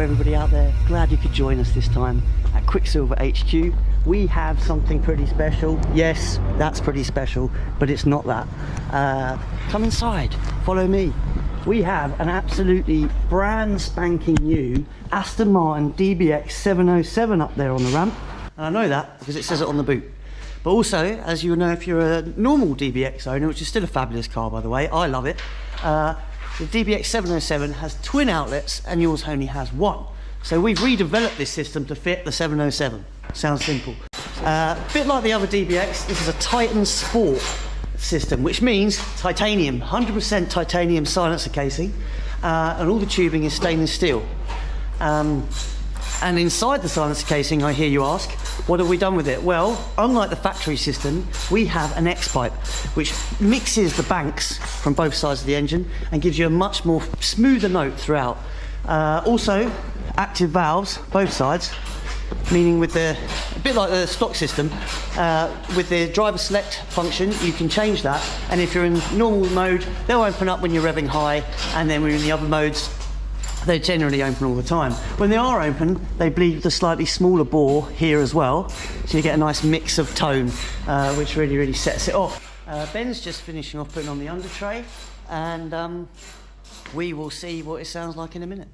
everybody out there, glad you could join us this time at Quicksilver HQ. We have something pretty special. Yes, that's pretty special, but it's not that. Come inside, follow me. We have an absolutely brand spanking new Aston Martin DBX 707 up there on the ramp. And I know that because it says it on the boot. But also, as you'll know if you're a normal DBX owner, which is still a fabulous car by the way, I love it. The DBX 707 has twin outlets and yours only has one. So we've redeveloped this system to fit the 707. Sounds simple. A bit like the other DBX, this is a Titan Sport system, which means titanium, 100% titanium silencer casing, and all the tubing is stainless steel. And inside the silencer casing, I hear you ask, what have we done with it? Well, unlike the factory system, we have an X-pipe, which mixes the banks from both sides of the engine and gives you a much more smoother note throughout. Also, active valves, both sides, meaning with a bit like the stock system, with the driver select function, you can change that. And if you're in normal mode, they'll open up when you're revving high, and then when you're in the other modes, they're generally open all the time. When they are open, they bleed with a slightly smaller bore here as well, so you get a nice mix of tone, which really sets it off. Ben's just finishing off putting on the under tray, and we will see what it sounds like in a minute.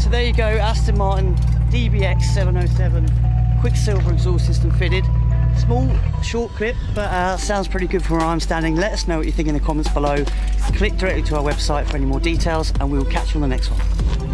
There you go, Aston Martin DBX 707 Quicksilver exhaust system fitted. Small, short clip, but sounds pretty good from where I'm standing. Let us know what you think in the comments below. Click directly to our website for any more details, and we will catch you on the next one.